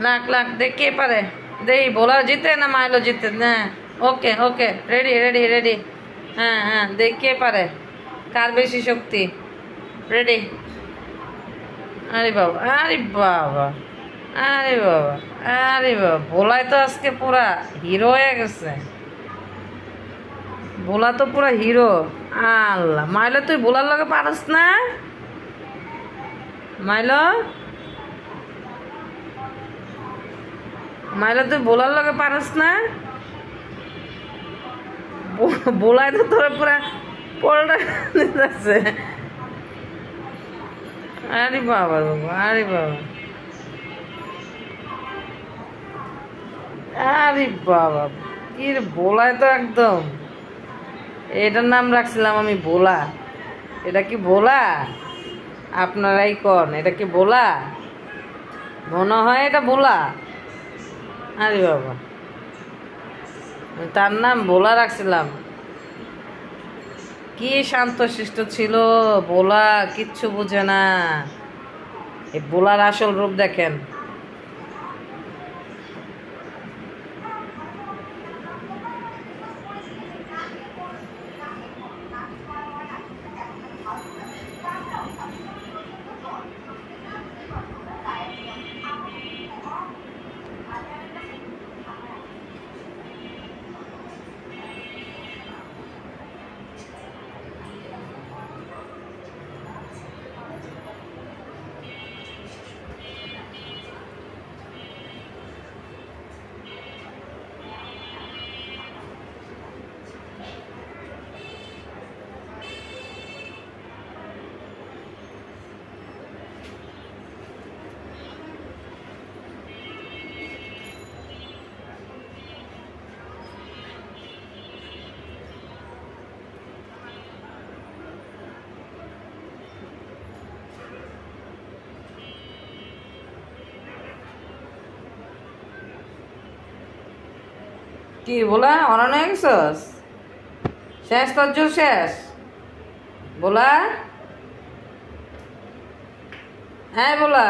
লাখ লাখ দেখ কে পারে, দেই বোলা জিতে না মাইলো জিতে। হ্যাঁ ওকে ওকে, রেডি রেডি রেডি। হ্যাঁ হ্যাঁ, দেখ কে পারে, কার বেশি শক্তি। রেডি। আরে বাবা, আরে বাবা, আরে বাবা, আরে বাবা, বোলায় তো আজকে পুরা হিরো হয়ে গেছে। বোলা তো পুরা হিরো। আল্লাহ, মাইলো তুই বোলার লগে পারস না? মাইলো, মাইলো তুই বোলার লগে পারস না? বোলায় তো তোর পুরা পলটা যাচ্ছে। আরে বাবা বাবা, আরে বাবা, আরে বাবা, কি রে, বোলায় তো একদম। এটার নাম রাখছিলাম আমি বোলা। এটা কি বোলা? আপনারাই কন, এটা কি বোলা? মনে হয় এটা বোলা। আরে বাবা, তার নাম বোলা রাখছিলাম। কি শান্তশিষ্ট ছিল বোলা, কিচ্ছু বুঝে না। এই বোলার আসল রূপ দেখেন। কি বোলা, অরণ হয়ে গেছস? শেষ তোর জোর শেষ বোলা? হ্যাঁ বোলা।